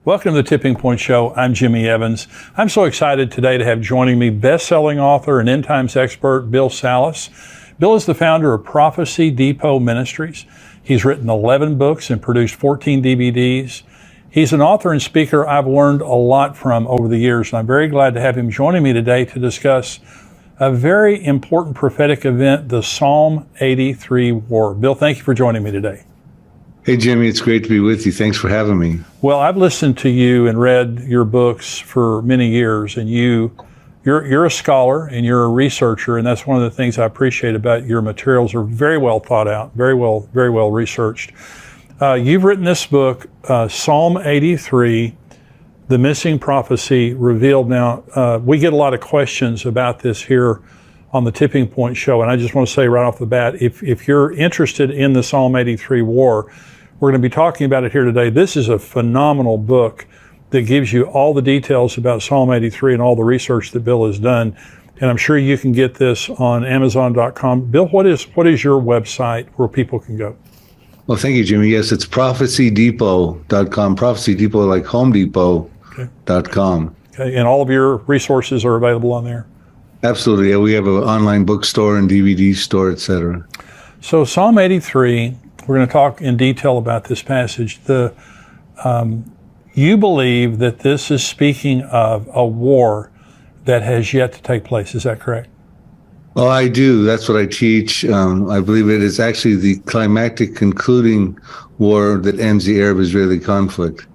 Welcome to the Tipping Point Show. I'm Jimmy Evans. I'm so excited today to have joining me best-selling author and end times expert Bill Salus. Bill is the founder of Prophecy Depot Ministries. He's written 11 books and produced 14 DVDs. He's an author and speaker I've learned a lot from over the years, and I'm very glad to have him joining me today to discuss a very important prophetic event, the Psalm 83 war. Bill, thank you for joining me today. Hey, Jimmy, it's great to be with you. Thanks for having me. Well, I've listened to you and read your books for many years, and you're a scholar and you're a researcher, and that's one of the things I appreciate about your materials. Are very well thought out, very well researched. You've written this book, Psalm 83, The Missing Prophecy Revealed. Now, we get a lot of questions about this here on the Tipping Point Show, and I just want to say right off the bat, if you're interested in the Psalm 83 war, we're going to be talking about it here today. This is a phenomenal book that gives you all the details about Psalm 83 and all the research that Bill has done. And I'm sure you can get this on Amazon.com. Bill, what is your website where people can go? Well, thank you, Jimmy. Yes, it's prophecydepot.com. Prophecy Depot, like Home Depot.com. Okay, and all of your resources are available on there? Absolutely. Yeah, we have an online bookstore and DVD store, etc. So Psalm 83, we're going to talk in detail about this passage. You believe that this is speaking of a war that has yet to take place. Is that correct? Well, I do. That's what I teach. I believe it is actually the climactic concluding war that ends the Arab-Israeli conflict.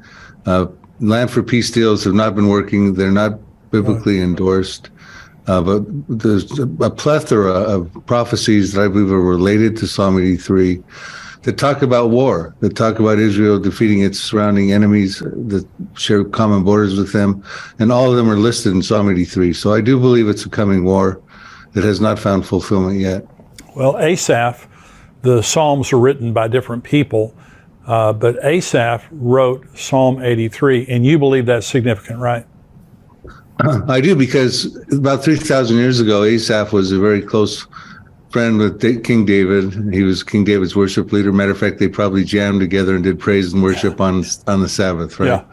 Land for peace deals have not been working. They're not biblically endorsed. But there's a plethora of prophecies that I believe are related to Psalm 83 that talk about war, that talk about Israel defeating its surrounding enemies that share common borders with them. And all of them are listed in Psalm 83. So I do believe it's a coming war that has not found fulfillment yet. Well, Asaph, the Psalms are written by different people, but Asaph wrote Psalm 83, and you believe that's significant, right? I do, because about 3,000 years ago, Asaph was a very close friend with King David. He was King David's worship leader. Matter of fact, they probably jammed together and did praise and worship on the Sabbath, right? Yeah.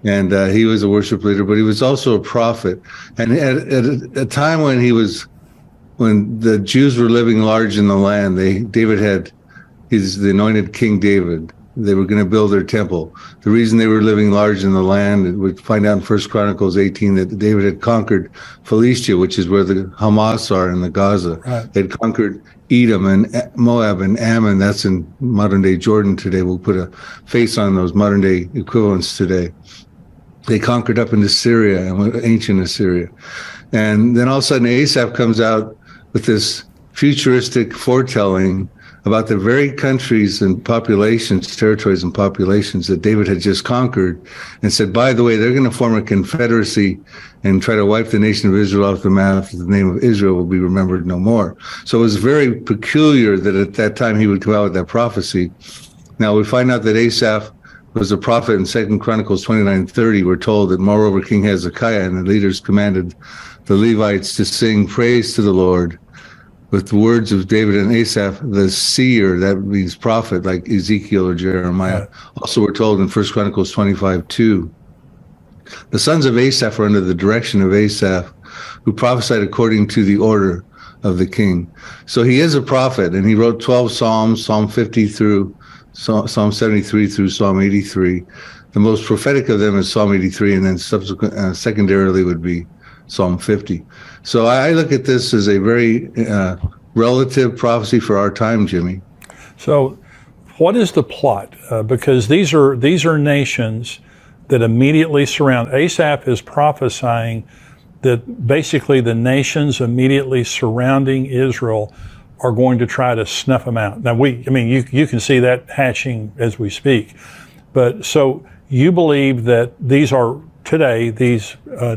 And he was a worship leader, but he was also a prophet. And at a time when the Jews were living large in the land, David had the anointed King David. They were going to build their temple. The reason they were living large in the land, we find out in 1 Chronicles 18 that David had conquered Philistia, which is where the Hamas are in the Gaza. Right. They'd conquered Edom and Moab and Ammon. That's in modern-day Jordan today. We'll put a face on those modern-day equivalents today. They conquered up into Syria, and ancient Assyria. And then all of a sudden, Asaph comes out with this futuristic foretelling about the very countries and populations, territories and populations that David had just conquered, and said, by the way, they're going to form a confederacy and try to wipe the nation of Israel off the map. The name of Israel will be remembered no more. So it was very peculiar that at that time he would come out with that prophecy. Now we find out that Asaph was a prophet in 2 Chronicles 29:30. We're told that moreover King Hezekiah and the leaders commanded the Levites to sing praise to the Lord with the words of David and Asaph, the seer, that means prophet, like Ezekiel or Jeremiah. Right. Also, we're told in 1 Chronicles 25:2, the sons of Asaph are under the direction of Asaph, who prophesied according to the order of the king. So he is a prophet, and he wrote 12 Psalms, Psalm 50 through Psalm 73 through Psalm 83. The most prophetic of them is Psalm 83, and then secondarily would be Psalm 50. So I look at this as a very relative prophecy for our time, Jimmy. So what is the plot? Because these are nations that immediately surround. Asaph is prophesying that basically the nations immediately surrounding Israel are going to try to snuff them out. Now you can see that hatching as we speak. But so you believe that these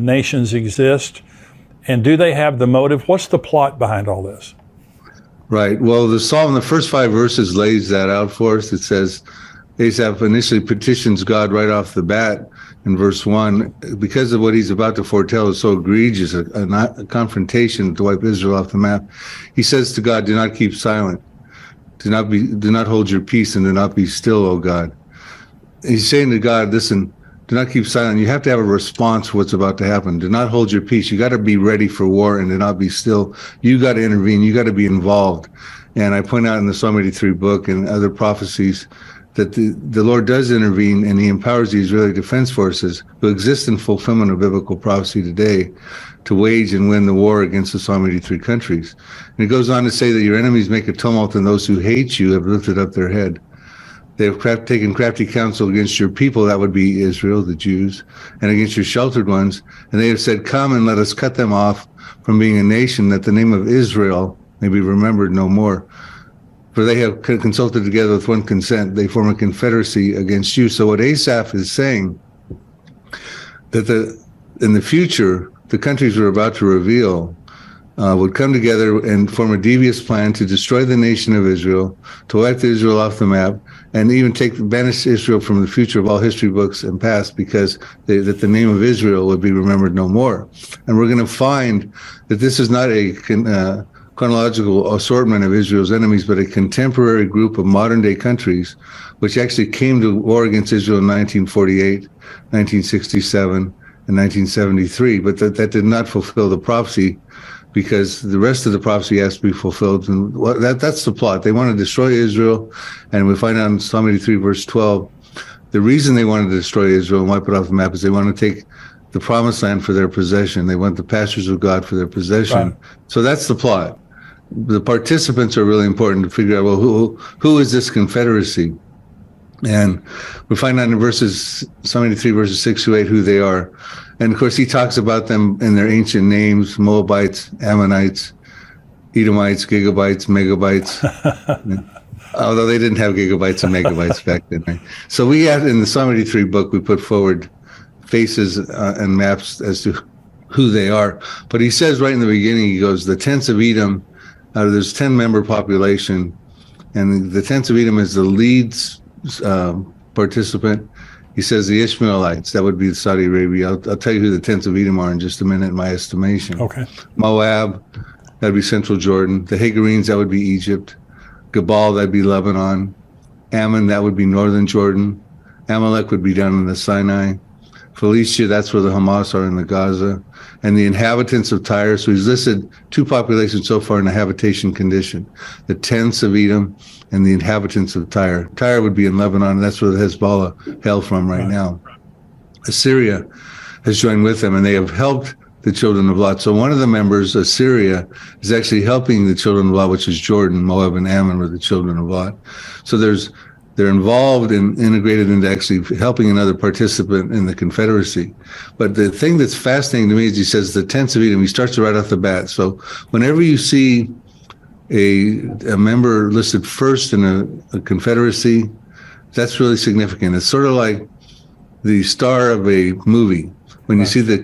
nations exist, and do they have the motive? What's the plot behind all this? Right. Well, the Psalm, the first 5 verses lays that out for us. It says Asaph initially petitions God right off the bat in verse 1 because of what he's about to foretell is so egregious, a confrontation to wipe Israel off the map. He says to God, do not keep silent. Do not hold your peace, and do not be still, O God. He's saying to God, listen, Do not keep silent. You have to have a response to what's about to happen. Do not hold your peace. You got to be ready for war and do not be still. You got to intervene. You got to be involved. And I point out in the Psalm 83 book and other prophecies that the Lord does intervene, and he empowers the Israeli Defense Forces, who exist in fulfillment of biblical prophecy today, to wage and win the war against the Psalm 83 countries. And it goes on to say that your enemies make a tumult, and those who hate you have lifted up their head. They have taken crafty counsel against your people, that would be Israel, the Jews, and against your sheltered ones. And they have said, come and let us cut them off from being a nation, that the name of Israel may be remembered no more. For they have consulted together with one consent. They form a confederacy against you. So what Asaph is saying, that in the future, the countries we're about to reveal would come together and form a devious plan to destroy the nation of Israel, to wipe Israel off the map, and even banish Israel from the future of all history books and past, because that the name of Israel would be remembered no more. And we're going to find that this is not a chronological assortment of Israel's enemies, but a contemporary group of modern-day countries, which actually came to war against Israel in 1948, 1967, and 1973. But that did not fulfill the prophecy, because the rest of the prophecy has to be fulfilled. And that's the plot. They want to destroy Israel, and we find out in Psalm 83, verse 12, the reason they wanted to destroy Israel and wipe it off the map is they want to take the promised land for their possession. They want the pastures of God for their possession. Right. So that's the plot. The participants are really important to figure out, well, who is this confederacy? And we find out in Psalm 83, verses 6 to 8, who they are. And of course, he talks about them in their ancient names: Moabites, Ammonites, Edomites, Gigabytes, Megabytes. Although they didn't have gigabytes and megabytes back then. Right? So we had, in the Psalm 83 book, we put forward faces and maps as to who they are. But he says right in the beginning, he goes, the tents of Edom, out of this 10-member population, and the tents of Edom is the lead participant. He says the Ishmaelites, that would be Saudi Arabia. I'll tell you who the tents of Edom are in just a minute, in my estimation. Okay. Moab, that'd be central Jordan. The Hagarenes, that would be Egypt. Gebal, that'd be Lebanon. Ammon, that would be northern Jordan. Amalek would be down in the Sinai. Philistia, that's where the Hamas are in the Gaza. And the inhabitants of Tyre. So he's listed two populations so far in a habitation condition: the tents of Edom and the inhabitants of Tyre. Tyre would be in Lebanon, and that's where the Hezbollah hail from right now. Assyria has joined with them, and they have helped the children of Lot. So one of the members, Assyria, is actually helping the children of Lot, which is Jordan. Moab and Ammon were the children of Lot. So they're involved and integrated into actually helping another participant in the Confederacy. But the thing that's fascinating to me is he says the tents of Edom. He starts right off the bat. So whenever you see a member listed first in a Confederacy, that's really significant. It's sort of like the star of a movie. When you see the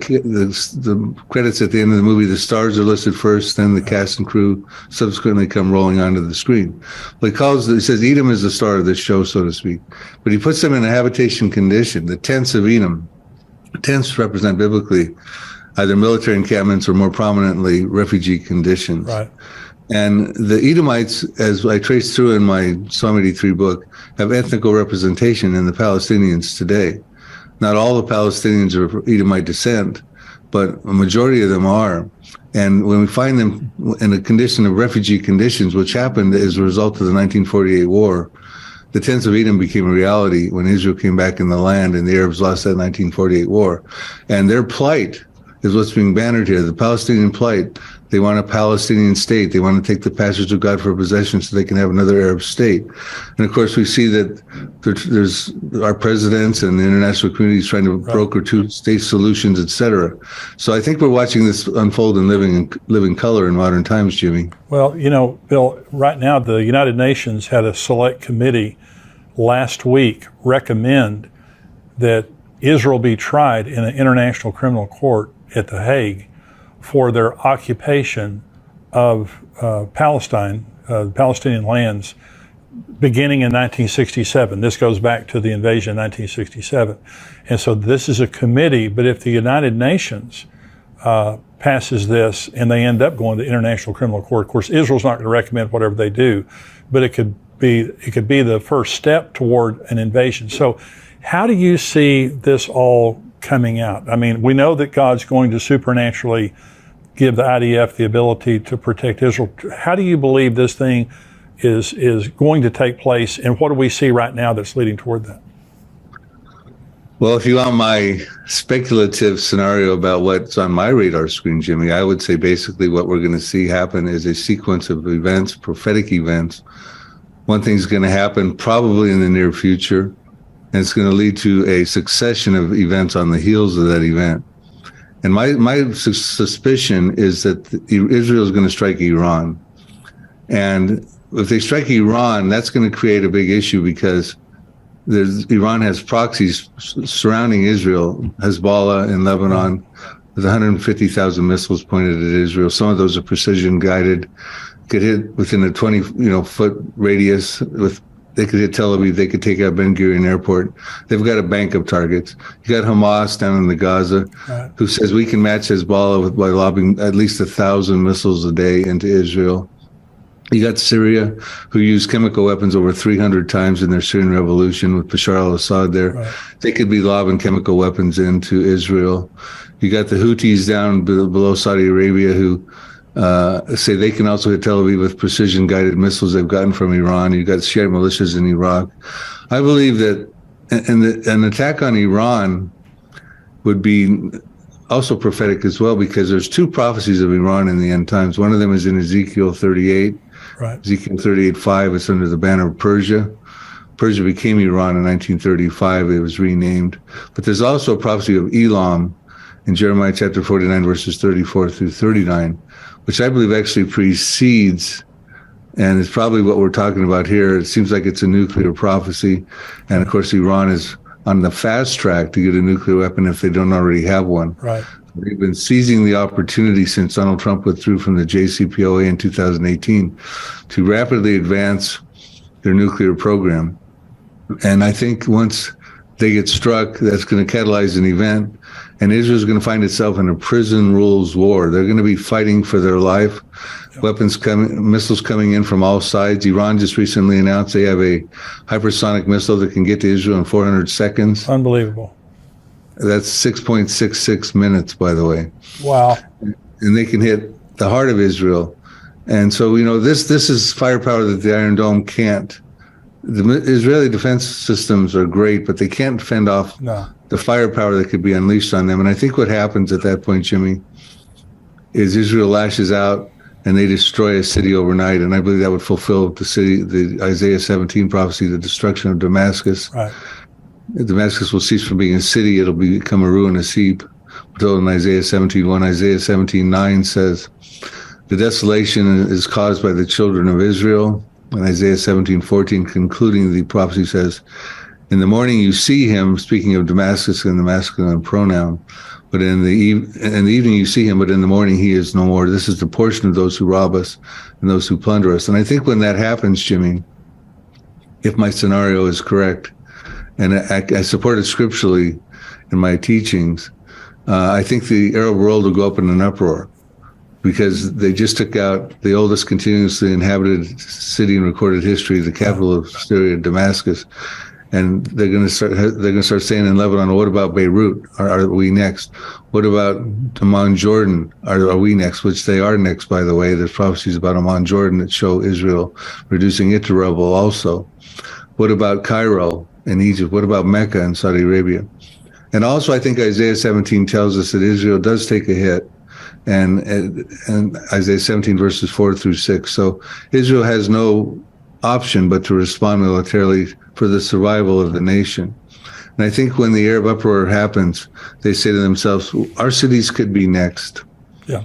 credits at the end of the movie, the stars are listed first, then the cast and crew subsequently come rolling onto the screen. But he says Edom is the star of this show, so to speak. But he puts them in a habitation condition. The tents of Edom. Tents represent biblically either military encampments or more prominently refugee conditions. Right. And the Edomites, as I trace through in my Psalm 83 book, have ethnical representation in the Palestinians today. Not all the Palestinians are of Edomite descent, but a majority of them are. And when we find them in a condition of refugee conditions, which happened as a result of the 1948 war, the tents of Edom became a reality when Israel came back in the land and the Arabs lost that 1948 war. And their plight is what's being bannered here, the Palestinian plight. They want a Palestinian state. They want to take the pastures of God for possession so they can have another Arab state. And of course, we see that there's our presidents and the international community is trying to broker two-state solutions, et cetera. So I think we're watching this unfold in living color in modern times, Jimmy. Well, Bill, right now the United Nations had a select committee last week recommend that Israel be tried in an international criminal court at The Hague for their occupation of Palestine, Palestinian lands, beginning in 1967. This goes back to the invasion in 1967. And so this is a committee, but if the United Nations passes this and they end up going to the International Criminal Court, of course, Israel's not going to recommend whatever they do, but it could be the first step toward an invasion. So How do you see this all coming out? I mean, we know that God's going to supernaturally give the IDF the ability to protect Israel. How do you believe this thing is going to take place, and what do we see right now that's leading toward that? Well, if you want my speculative scenario about what's on my radar screen, Jimmy, I would say basically what we're going to see happen is a sequence of events, prophetic events. One thing's going to happen probably in the near future, and it's going to lead to a succession of events on the heels of that event. And my suspicion is that Israel is going to strike Iran. And if they strike Iran, that's going to create a big issue because Iran has proxies surrounding Israel, Hezbollah in Lebanon, with 150,000 missiles pointed at Israel. Some of those are precision guided, could hit within a 20 foot radius. They could hit Tel Aviv, they could take out Ben Gurion Airport. They've got a bank of targets. You got Hamas down in the Gaza, right, who says we can match Hezbollah by lobbing at least 1,000 missiles a day into Israel. You got Syria, who used chemical weapons over 300 times in their Syrian revolution with Bashar al-Assad there. Right. They could be lobbing chemical weapons into Israel. You got the Houthis down below Saudi Arabia who say they can also hit Tel Aviv with precision-guided missiles they've gotten from Iran. You got Shiite militias in Iraq. I believe that an attack on Iran would be also prophetic as well, because there's two prophecies of Iran in the end times. One of them is in Ezekiel 38. Right. Ezekiel 38:5, it's under the banner of Persia. Persia became Iran in 1935. It was renamed. But there's also a prophecy of Elam in Jeremiah chapter 49, verses 34 through 39, which I believe actually precedes, and it's probably what we're talking about here. It seems like it's a nuclear prophecy. And of course, Iran is on the fast track to get a nuclear weapon if they don't already have one. Right. They've been seizing the opportunity since Donald Trump withdrew from the JCPOA in 2018 to rapidly advance their nuclear program. And I think once they get struck, that's going to catalyze an event, and Israel's going to find itself in a prison rules war. They're going to be fighting for their life. Yep. Weapons coming, missiles coming in from all sides. Iran just recently announced they have a hypersonic missile that can get to Israel in 400 seconds. Unbelievable. That's 6.66 minutes, by the way. Wow. And they can hit the heart of Israel. And so, this is firepower that the Iron Dome can't. The Israeli defense systems are great, but they can't fend off the firepower that could be unleashed on them. And I think what happens at that point, Jimmy, is Israel lashes out and they destroy a city overnight. And I believe that would fulfill the Isaiah 17 prophecy, the destruction of Damascus. Right. Damascus will cease from being a city. It'll become a ruinous heap. We're told in Isaiah 17:1, Isaiah 17:9 says, the desolation is caused by the children of Israel. And Isaiah 17:14, concluding the prophecy, says, in the morning you see him, speaking of Damascus in the masculine pronoun, but in the evening you see him, but in the morning he is no more. This is the portion of those who rob us and those who plunder us. And I think when that happens, Jimmy, if my scenario is correct, and I support it scripturally in my teachings, I think the Arab world will go up in an uproar because they just took out the oldest continuously inhabited city in recorded history, the capital of Syria, Damascus, and they're going to start saying in Lebanon, what about Beirut? Are we next? What about Amman, Jordan? Are we next? Which they are next, by the way. There's prophecies about Amman, Jordan that show Israel reducing it to rubble also. What about Cairo in Egypt? What about Mecca in Saudi Arabia? And also, I think Isaiah 17 tells us that Israel does take a hit, and Isaiah 17 verses 4 through 6. So Israel has no option but to respond militarily for the survival of the nation. And I think when the Arab uproar happens, they say to themselves, our cities could be next. Yeah.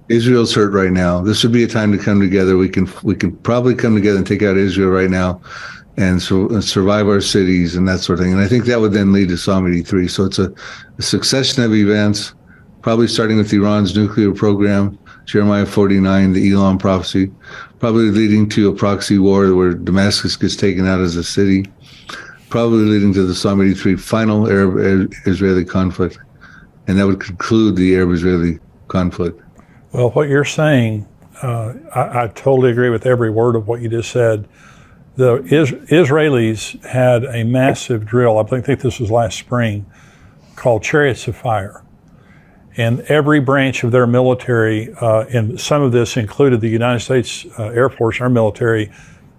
Israel's hurt right now. This would be a time to come together. We can probably come together and take out Israel right now and survive our cities and that sort of thing. And I think that would then lead to Psalm 83. So it's a succession of events, probably starting with Iran's nuclear program, Jeremiah 49, the Elam prophecy, probably leading to a proxy war where Damascus gets taken out as a city, probably leading to the Psalm 83 final Arab-Israeli conflict. And that would conclude the Arab-Israeli conflict. Well, what you're saying, I totally agree with every word of what you just said. The Israelis had a massive drill, I think this was last spring, called Chariots of Fire. And every branch of their military, and some of this included the United States Air Force, our military,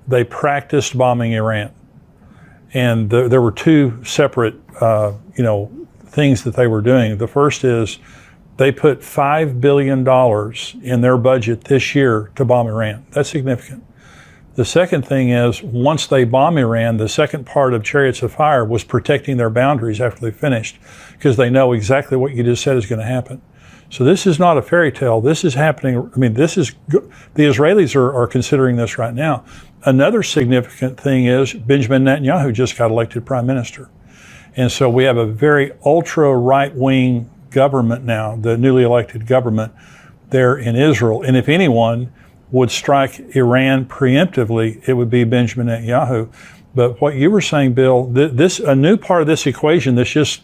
they practiced bombing Iran. And there were two separate, things that they were doing. The first is they put $5 billion in their budget this year to bomb Iran. That's significant. The second thing is, once they bomb Iran, the second part of Chariots of Fire was protecting their boundaries after they finished, because they know exactly what you just said is going to happen. So this is not a fairy tale. This is happening. I mean, the Israelis are considering this right now. Another significant thing is Benjamin Netanyahu just got elected prime minister. And so we have a very ultra right-wing government now, the newly elected government there in Israel. And if anyone would strike Iran preemptively, it would be Benjamin Netanyahu. But what you were saying, Bill, a new part of this equation that's just,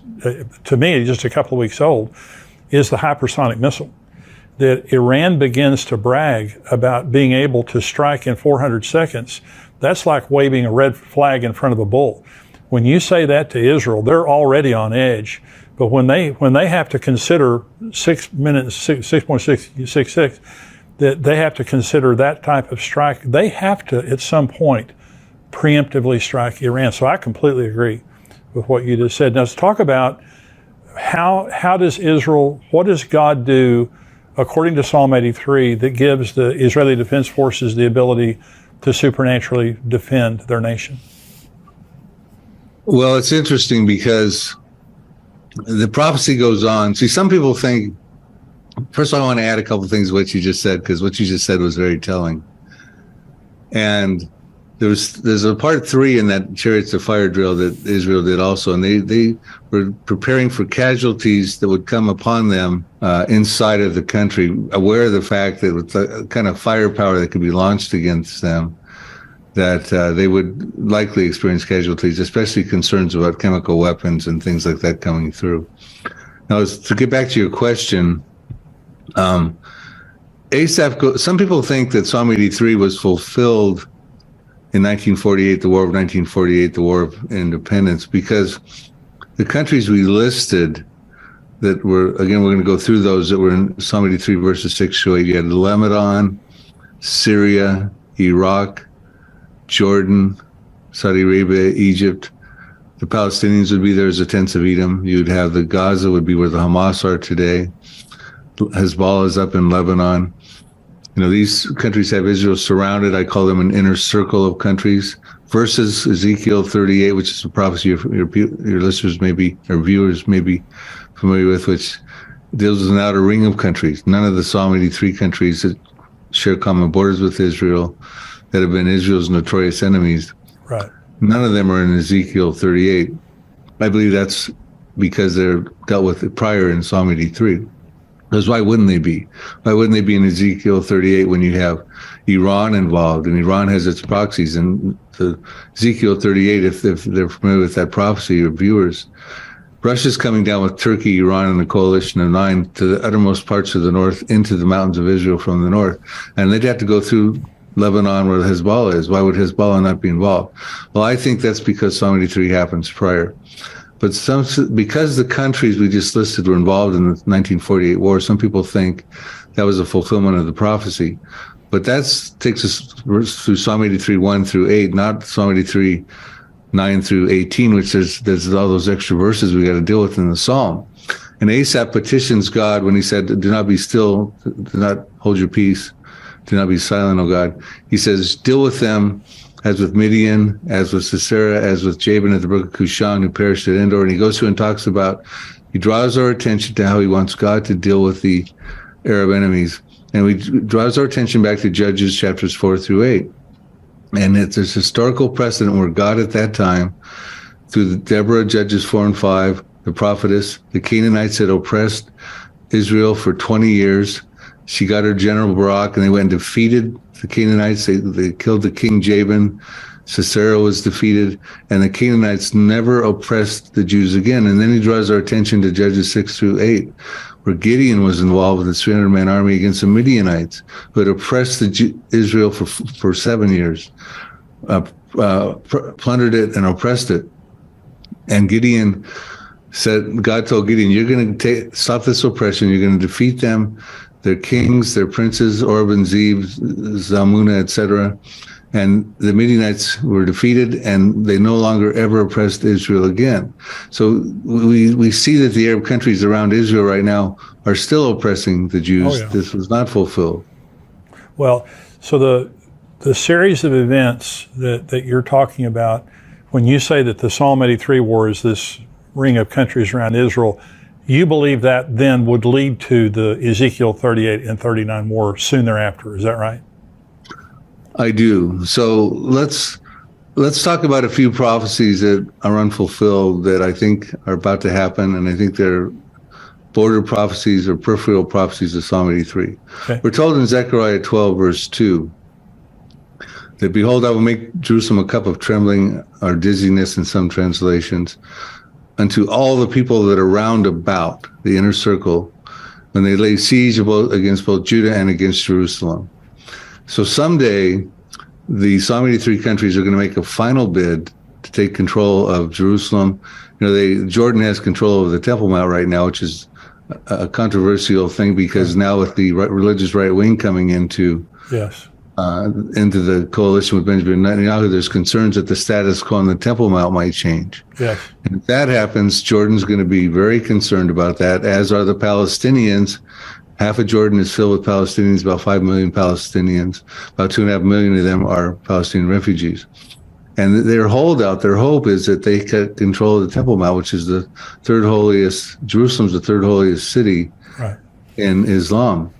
to me, just a couple of weeks old, is the hypersonic missile. That Iran begins to brag about being able to strike in 400 seconds. That's like waving a red flag in front of a bull. When you say that to Israel, they're already on edge. But when they have to consider 6.666, that they have to consider that type of strike, they have to, at some point, preemptively strike Iran. So I completely agree with what you just said. Now let's talk about how does Israel, what does God do, according to Psalm 83, that gives the Israeli Defense Forces the ability to supernaturally defend their nation? Well, it's interesting because the prophecy goes on. See, some people think, first of all, I want to add a couple of things to what you just said, because what you just said was very telling. And there's a part 3 in that Chariots of Fire drill that Israel did also, and they were preparing for casualties that would come upon them inside of the country, aware of the fact that with the kind of firepower that could be launched against them, that they would likely experience casualties, especially concerns about chemical weapons and things like that coming through. Now, to get back to your question, Asaph, some people think that Psalm 83 was fulfilled in 1948, the War of 1948, the War of Independence, because the countries we listed that were, again, we're going to go through those that were in Psalm 83 verses 6 to 8. You had Lebanon, Syria, Iraq, Jordan, Saudi Arabia, Egypt. The Palestinians would be there as the tents of Edom. You'd have the Gaza would be where the Hamas are today. Hezbollah is up in Lebanon. You know, these countries have Israel surrounded. I call them an inner circle of countries. Versus Ezekiel 38, which is a prophecy your listeners may be, or viewers may be familiar with, which deals with an outer ring of countries. None of the Psalm 83 countries that share common borders with Israel, that have been Israel's notorious enemies. Right. None of them are in Ezekiel 38. I believe that's because they're dealt with it prior in Psalm 83. Because why wouldn't they be? Why wouldn't they be in Ezekiel 38 when you have Iran involved, and Iran has its proxies? And the Ezekiel 38, if they're familiar with that prophecy, your viewers, Russia's coming down with Turkey, Iran, and the coalition of 9 to the uttermost parts of the north, into the mountains of Israel from the north. And they'd have to go through Lebanon where Hezbollah is. Why would Hezbollah not be involved? Well, I think that's because Psalm 83 happens prior. But because the countries we just listed were involved in the 1948 war, some people think that was a fulfillment of the prophecy. But that takes us through Psalm 83, 1 through 8, not Psalm 83, 9 through 18, which there's all those extra verses we got to deal with in the Psalm. And Asaph petitions God when he said, do not be still, do not hold your peace, do not be silent, O God. He says, deal with them as with Midian, as with Sisera, as with Jabin at the brook of Kushan, who perished at Endor. And he goes through and talks about, he draws our attention to how he wants God to deal with the Arab enemies. And he draws our attention back to Judges chapters 4 through 8. And it's this historical precedent where God at that time, through the Deborah, Judges 4 and 5, the prophetess, the Canaanites had oppressed Israel for 20 years. She got her general Barak, and they went and defeated the Canaanites. They killed the king Jabin. Sisera was defeated, and the Canaanites never oppressed the Jews again. And then he draws our attention to Judges 6 through 8, where Gideon was involved with a 300-man army against the Midianites, who had oppressed Israel for 7 years. plundered it and oppressed it. And Gideon said, God told Gideon, you're going to stop this oppression. You're going to defeat them, their kings, their princes, Orb and Zeb, Zalmunna, etc. And the Midianites were defeated, and they no longer ever oppressed Israel again. So we see that the Arab countries around Israel right now are still oppressing the Jews. Oh, yeah. This was not fulfilled. Well, so the series of events that you're talking about, when you say that the Psalm 83 war is this ring of countries around Israel, you believe that then would lead to the Ezekiel 38 and 39 war soon thereafter. Is that right? I do. So let's talk about a few prophecies that are unfulfilled that I think are about to happen, and I think they're border prophecies or peripheral prophecies of Psalm 83. Okay. We're told in Zechariah 12, verse 2, that behold, I will make Jerusalem a cup of trembling or dizziness in some translations, unto all the people that are round about the inner circle, when they lay siege against both Judah and against Jerusalem. So someday, the Psalm 83 countries are going to make a final bid to take control of Jerusalem. You know, Jordan has control over the Temple Mount right now, which is a controversial thing because now with the religious right wing coming into the coalition with Benjamin Netanyahu, there's concerns that the status quo on the Temple Mount might change. Yes. And if that happens, Jordan's going to be very concerned about that, as are the Palestinians. Half of Jordan is filled with Palestinians, about 5 million Palestinians. About 2.5 million of them are Palestinian refugees. And their hope is that they get control of the Temple Mount, which is the third holiest, Jerusalem's the third holiest city in Islam.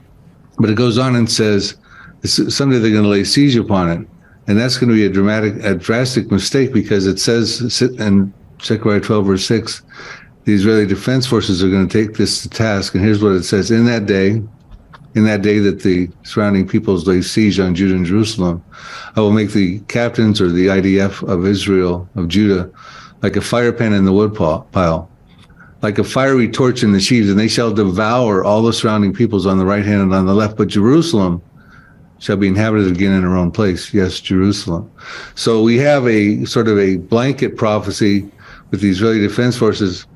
But it goes on and says, someday they're going to lay siege upon it. And that's going to be a drastic mistake, because it says in Zechariah 12, verse 6, the Israeli Defense Forces are going to take this to task. And here's what it says. In that day that the surrounding peoples lay siege on Judah and Jerusalem, I will make the captains or the IDF of Israel, of Judah, like a fire pan in the wood pile, like a fiery torch in the sheaves, and they shall devour all the surrounding peoples on the right hand and on the left. But Jerusalem shall be inhabited again in her own place. Yes, Jerusalem. So we have a sort of a blanket prophecy with the Israeli Defense Forces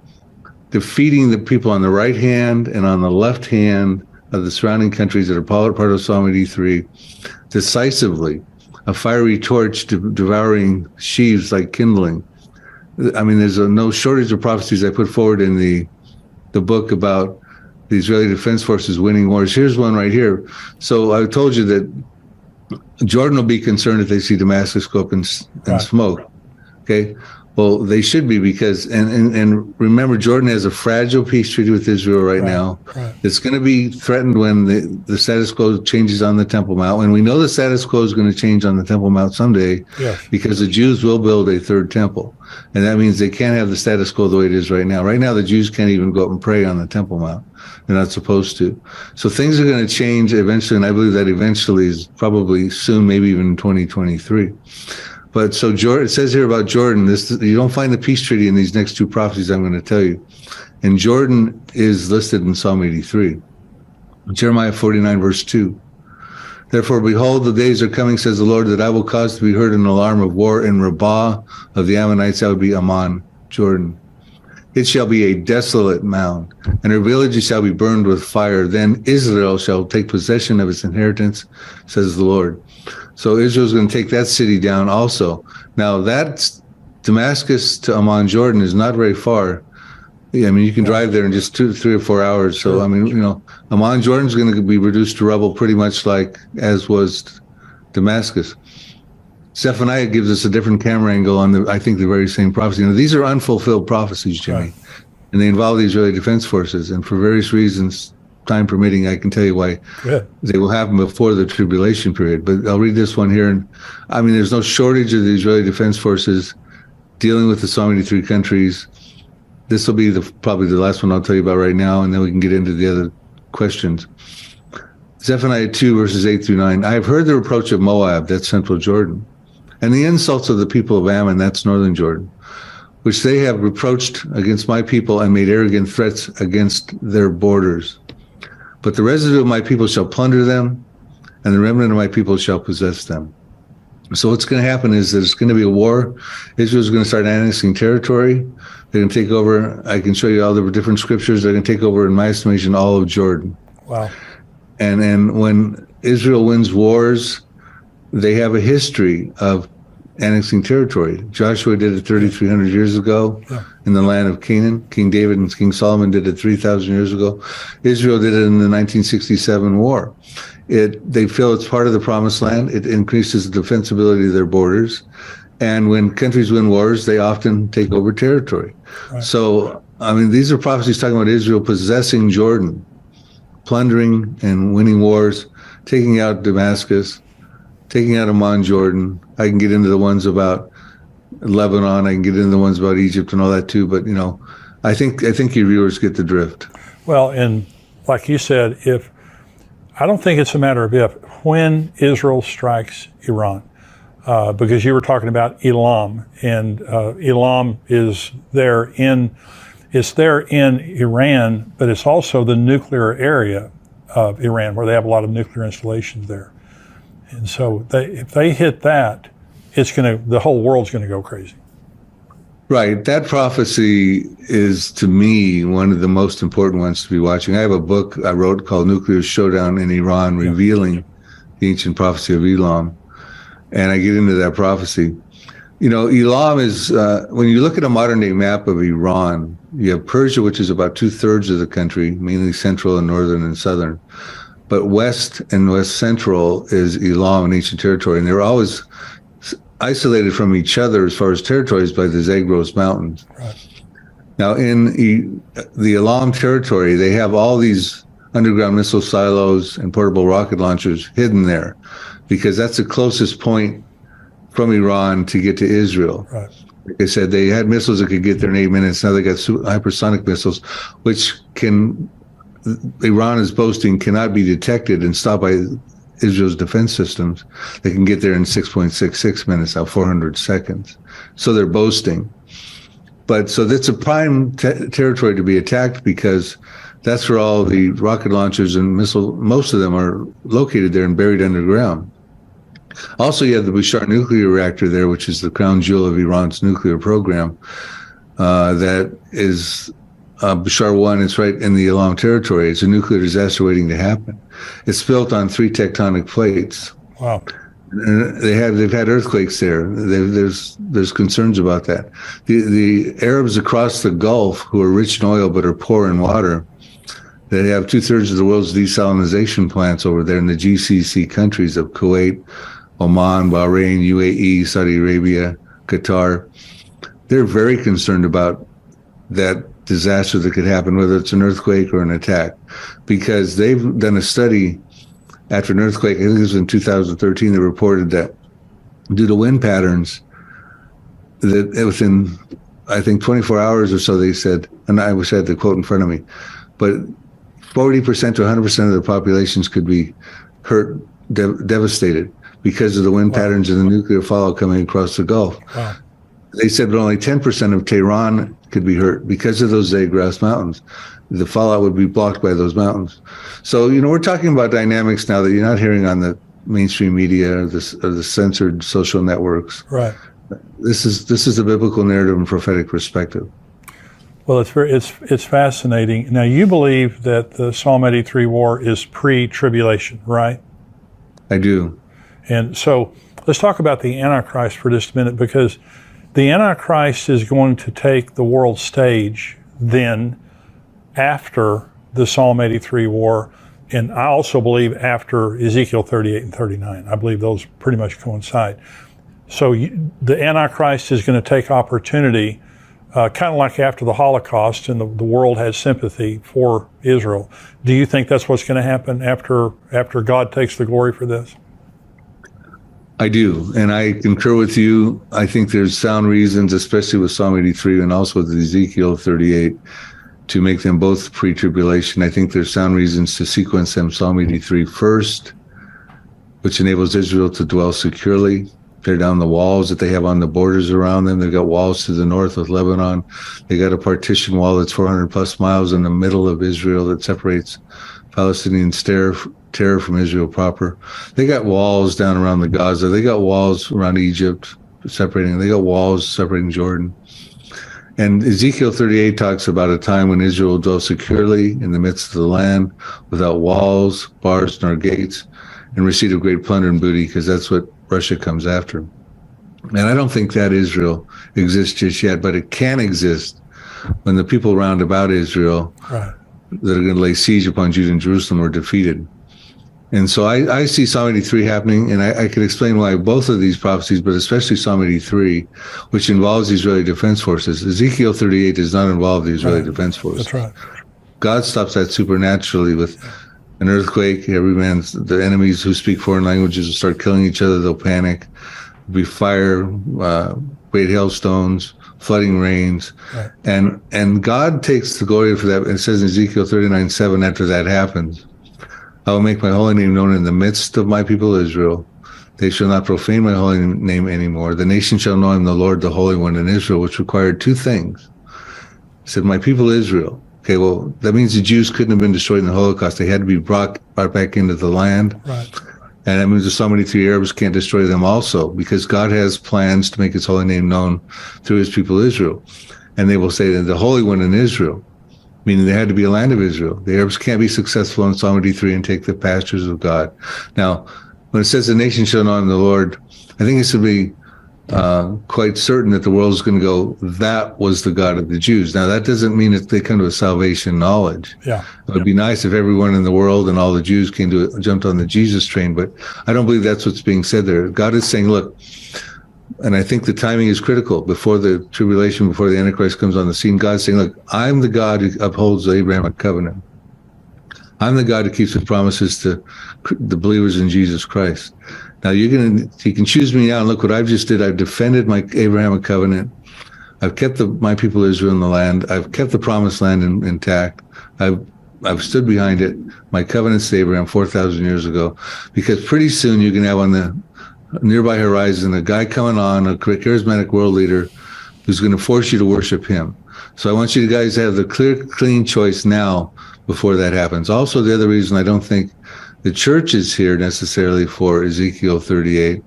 defeating the people on the right hand and on the left hand of the surrounding countries that are part of Psalm 83 decisively, a fiery torch devouring sheaves like kindling. I mean, there's no shortage of prophecies I put forward in the book about the Israeli Defense Forces winning wars. Here's one right here. So I told you that Jordan will be concerned if they see Damascus go up in smoke. Okay. Well, they should be, because, and remember, Jordan has a fragile peace treaty with Israel right now. Right. It's going to be threatened when the status quo changes on the Temple Mount. And we know the status quo is going to change on the Temple Mount someday, because the Jews will build a third temple. And that means they can't have the status quo the way it is right now. Right now, the Jews can't even go up and pray on the Temple Mount. They're not supposed to. So things are going to change eventually, and I believe that eventually is probably soon, maybe even in 2023. But so it says here about Jordan, you don't find the peace treaty in these next two prophecies I'm going to tell you. And Jordan is listed in Psalm 83. Jeremiah 49, verse 2. Therefore, behold, the days are coming, says the Lord, that I will cause to be heard an alarm of war in Rabbah of the Ammonites. That would be Ammon, Jordan. It shall be a desolate mound, and her villages shall be burned with fire. Then Israel shall take possession of its inheritance, says the Lord. So Israel's going to take that city down also. Now, that's Damascus to Ammon, Jordan is not very far. I mean, you can drive there in just 3 or 4 hours. So, I mean, Ammon, Jordan's going to be reduced to rubble pretty much like as was Damascus. Zephaniah gives us a different camera angle on I think the very same prophecy. These are unfulfilled prophecies, Jimmy, and they involve the Israeli Defense Forces. And for various reasons, time permitting, I can tell you why they will happen before the tribulation period. But I'll read this one here. And I mean, there's no shortage of the Israeli Defense Forces dealing with the Psalm 83 countries. This will be probably the last one I'll tell you about right now, and then we can get into the other questions. Zephaniah 2, verses 8 through 9. I have heard the reproach of Moab, that's central Jordan, and the insults of the people of Ammon, that's northern Jordan, which they have reproached against my people and made arrogant threats against their borders. But the residue of my people shall plunder them, and the remnant of my people shall possess them. So what's going to happen is there's going to be a war. Israel's going to start annexing territory. They're going to take over. I can show you all the different scriptures. They're going to take over, in my estimation, all of Jordan. Wow. And when Israel wins wars, they have a history of annexing territory. Joshua did it 3,300 years ago in the land of Canaan. King David and King Solomon did it 3,000 years ago. Israel did it in the 1967 war. They feel it's part of the promised land. It increases the defensibility of their borders. And when countries win wars, they often take over territory. Right. So, I mean, these are prophecies talking about Israel possessing Jordan, plundering and winning wars, taking out Damascus, taking out Amman, Jordan. I can get into the ones about Lebanon. I can get into the ones about Egypt and all that too. But, I think your viewers get the drift. Well, and like you said, I don't think it's a matter of when Israel strikes Iran, because you were talking about Elam, and Elam is there in Iran, but it's also the nuclear area of Iran where they have a lot of nuclear installations there. And so if they hit that, the whole world's going to go crazy. Right. That prophecy is, to me, one of the most important ones to be watching. I have a book I wrote called Nuclear Showdown in Iran, revealing the ancient prophecy of Elam. And I get into that prophecy. Elam is, when you look at a modern day map of Iran, you have Persia, which is about 2/3 of the country, mainly central and northern and southern. But west and west central is Elam and ancient territory. And they're always isolated from each other as far as territories by the Zagros Mountains. Right. Now, in the Elam territory, they have all these underground missile silos and portable rocket launchers hidden there, because that's the closest point from Iran to get to Israel. Right. Like I said, they had missiles that could get there in 8 minutes. Now they got hypersonic missiles, which Iran is boasting cannot be detected and stopped by Israel's defense systems. They can get there in 6.66 minutes, now 400 seconds. So they're boasting. But so that's a prime territory to be attacked, because that's where all the rocket launchers and most of them are located there and buried underground. Also, you have the Bushehr nuclear reactor there, which is the crown jewel of Iran's nuclear program. That is Bushehr 1. It's right in the Elam territory. It's a nuclear disaster waiting to happen. It's built on 3 tectonic plates. Wow. And they've had earthquakes there. There's concerns about that. The Arabs across the Gulf, who are rich in oil but are poor in water, they have 2/3 of the world's desalination plants over there in the GCC countries of Kuwait, Oman, Bahrain, UAE, Saudi Arabia, Qatar. They're very concerned about that disaster that could happen, whether it's an earthquake or an attack, because they've done a study after an earthquake. I think it was in 2013. They reported that due to wind patterns, that within, I think, 24 hours or so, they said, and I wish I had the quote in front of me, but 40% to 100% of the populations could be hurt, devastated, because of the wind patterns and the nuclear fallout coming across the Gulf. Wow. They said that only 10% of Tehran could be hurt because of those Zagros Mountains. The fallout would be blocked by those mountains. So, we're talking about dynamics now that you're not hearing on the mainstream media or the censored social networks. Right. This is the biblical narrative and prophetic perspective. Well, it's fascinating. Now, you believe that the Psalm 83 war is pre-tribulation, right? I do. And so let's talk about the Antichrist for just a minute, because the Antichrist is going to take the world stage then after the Psalm 83 war, and I also believe after Ezekiel 38 and 39. I believe those pretty much coincide. So the Antichrist is going to take opportunity, kind of like after the Holocaust, and the world had sympathy for Israel. Do you think that's what's going to happen after God takes the glory for this? I do, and I concur with you. I think there's sound reasons, especially with Psalm 83 and also with Ezekiel 38, to make them both pre-tribulation. I think there's sound reasons to sequence them Psalm 83 first, which enables Israel to dwell securely, tear down the walls that they have on the borders around them. They've got walls to the north with Lebanon. They got a partition wall that's 400 plus miles in the middle of Israel that separates Palestinian terror from Israel proper. They got walls down around the Gaza. They got walls around Egypt separating. They got walls separating Jordan. And Ezekiel 38 talks about a time when Israel will dwell securely in the midst of the land without walls, bars, nor gates, and receive of great plunder and booty, because that's what Russia comes after. And I don't think that Israel exists just yet, but it can exist when the people round about Israel that are going to lay siege upon Judah and Jerusalem are defeated. And so I see Psalm 83 happening, and I can explain why both of these prophecies, but especially Psalm 83, which involves the Israeli Defense Forces. Ezekiel 38 does not involve the Israeli Defense Forces. That's right. God stops that supernaturally with an earthquake. The enemies who speak foreign languages will start killing each other. They'll panic. There'll be fire, great hailstones, flooding rains. Right. And God takes the glory for that. It says in Ezekiel 39:7, after that happens, I will make my holy name known in the midst of my people Israel. They shall not profane my holy name anymore. The nation shall know I am the Lord, the Holy One in Israel, which required two things. He said, my people Israel. Okay, well, that means the Jews couldn't have been destroyed in the Holocaust. They had to be brought back into the land. Right. And that means there's so many three Arabs can't destroy them also, because God has plans to make his holy name known through his people Israel. And they will say that the Holy One in Israel, meaning there had to be a land of Israel. The Arabs can't be successful in Psalm 83 and take the pastures of God. Now, when it says the nation shall know I'm the Lord, I think it's to be quite certain that the world is going to go, that was the God of the Jews. Now, that doesn't mean that they come to a salvation knowledge. Yeah. It would be nice if everyone in the world and all the Jews jumped on the Jesus train, but I don't believe that's what's being said there. God is saying, look, and I think the timing is critical. Before the tribulation, before the Antichrist comes on the scene, God's saying, look, I'm the God who upholds the Abrahamic covenant. I'm the God who keeps his promises to the believers in Jesus Christ. Now you can choose me now, and look what I've just did. I've defended my Abrahamic covenant. I've kept my people Israel in the land. I've kept the promised land intact. I've stood behind it. My covenants to Abraham 4,000 years ago, because pretty soon you can have on the nearby horizon a guy coming on, a charismatic world leader who's going to force you to worship him. So I want you guys to have the clear, clean choice now before that happens. Also, the other reason I don't think the church is here necessarily for Ezekiel 38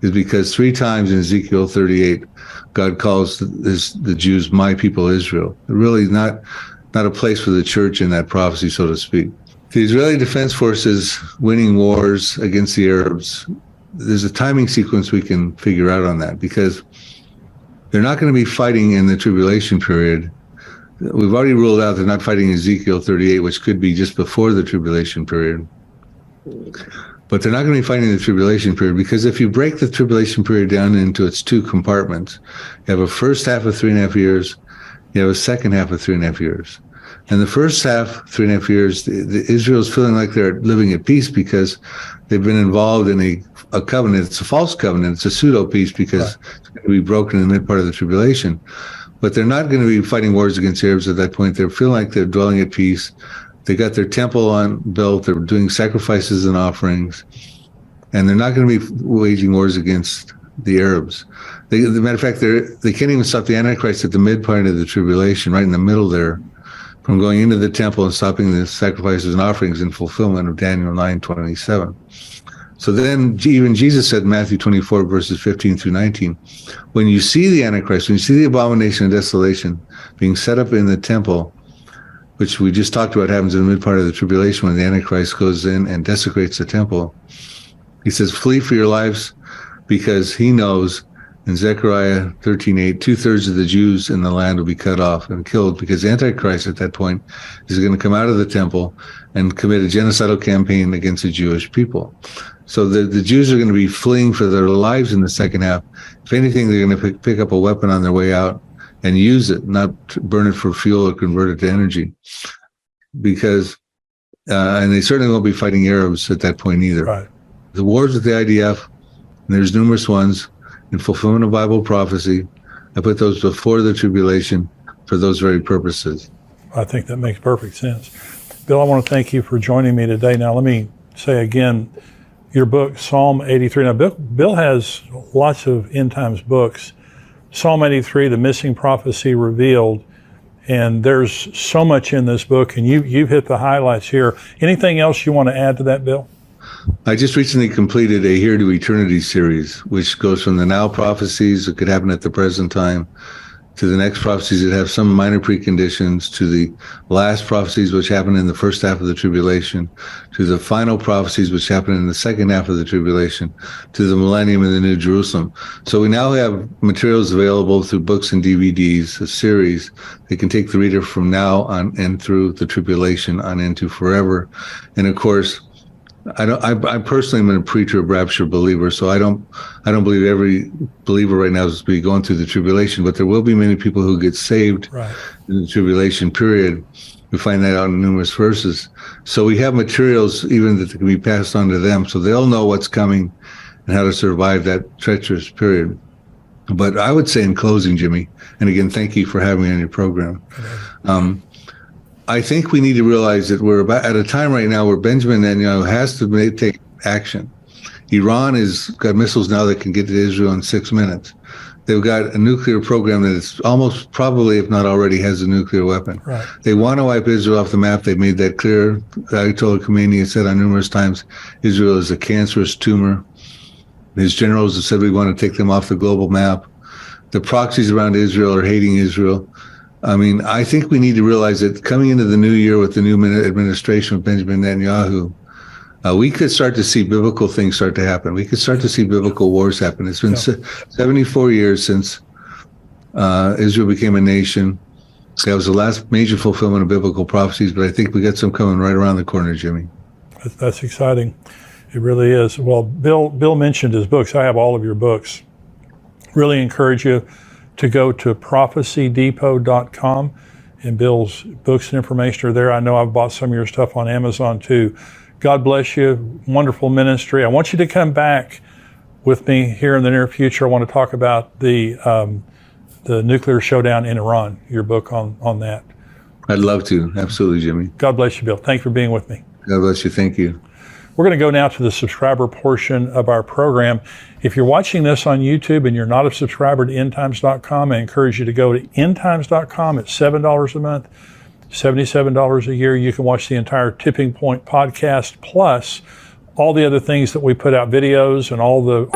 is because 3 times in Ezekiel 38, God calls the Jews my people Israel. Really not a place for the church in that prophecy, so to speak. The Israeli Defense Forces winning wars against the Arabs, there's a timing sequence we can figure out on that, because they're not going to be fighting in the tribulation period. We've already ruled out they're not fighting Ezekiel 38, which could be just before the tribulation period. But they're not going to be fighting the tribulation period, because if you break the tribulation period down into its 2 compartments, you have a first half of 3.5 years, you have a second half of 3.5 years. And the first half, 3.5 years, Israel's feeling like they're living at peace because they've been involved in a covenant. It's a false covenant. It's a pseudo peace because it's going to be broken in the mid part of the tribulation. But they're not going to be fighting wars against Arabs at that point. They're feeling like they're dwelling at peace. They got their temple built. They're doing sacrifices and offerings. And they're not going to be waging wars against the Arabs. As a matter of fact, they can't even stop the Antichrist at the mid part of the tribulation, right in the middle there, from going into the temple and stopping the sacrifices and offerings in fulfillment of Daniel 9:27. So then even Jesus said in Matthew 24, verses 15 through 19, when you see the Antichrist, when you see the abomination of desolation being set up in the temple, which we just talked about happens in the mid part of the tribulation when the Antichrist goes in and desecrates the temple, he says, flee for your lives, because he knows in Zechariah 13:8, 2/3 of the Jews in the land will be cut off and killed, because the Antichrist at that point is going to come out of the temple and commit a genocidal campaign against the Jewish people. So the Jews are going to be fleeing for their lives in the second half. If anything, they're going to pick up a weapon on their way out and use it, not burn it for fuel or convert it to energy. Because, and they certainly won't be fighting Arabs at that point either. Right. The wars with the IDF, and there's numerous ones, in fulfillment of Bible prophecy, I put those before the tribulation for those very purposes. I think that makes perfect sense. Bill, I want to thank you for joining me today. Now, let me say again, your book, Psalm 83. Now, Bill has lots of end times books. Psalm 83, The Missing Prophecy Revealed, And there's so much in this book, and you've hit the highlights here. Anything else you want to add to that, Bill? I just recently completed a Here to Eternity series, which goes from the now prophecies that could happen at the present time to the next prophecies that have some minor preconditions, to the last prophecies which happen in the first half of the tribulation, to the final prophecies which happen in the second half of the tribulation, to the millennium and the New Jerusalem. So we now have materials available through books and DVDs, a series that can take the reader from now on and through the tribulation on into forever. And of course, I personally am a preacher, a rapture believer, so I don't believe every believer right now is to be going through the tribulation, but there will be many people who get saved in the tribulation period. We find that out in numerous verses. So we have materials even that can be passed on to them, so they'll know what's coming and how to survive that treacherous period. But I would say in closing, Jimmy, and again, thank you for having me on your program. I think we need to realize that we're about at a time right now where Benjamin Netanyahu has to take action. Iran has got missiles now that can get to Israel in 6 minutes. They've got a nuclear program that is almost probably, if not already, has a nuclear weapon. Right. They want to wipe Israel off the map. They've made that clear. Ayatollah Khomeini has said on numerous times, Israel is a cancerous tumor. His generals have said we want to take them off the global map. The proxies around Israel are hating Israel. I mean, I think we need to realize that coming into the new year with the new administration of Benjamin Netanyahu, we could start to see biblical things start to happen. We could start to see biblical wars happen. It's been 74 years since Israel became a nation. That was the last major fulfillment of biblical prophecies, but I think we got some coming right around the corner, Jimmy. That's exciting. It really is. Well, Bill mentioned his books. I have all of your books. Really encourage you to go to prophecydepot.com, and Bill's books and information are there. I know I've bought some of your stuff on Amazon too. God bless you. Wonderful ministry. I want you to come back with me here in the near future. I want to talk about the nuclear showdown in Iran, your book on that. I'd love to. Absolutely, Jimmy. God bless you, Bill. Thanks for being with me. God bless you. Thank you. We're going to go now to the subscriber portion of our program. If you're watching this on YouTube and you're not a subscriber to endtimes.com, I encourage you to go to endtimes.com. It's $7 a month, $77 a year. You can watch the entire Tipping Point podcast, plus all the other things that we put out, videos and all the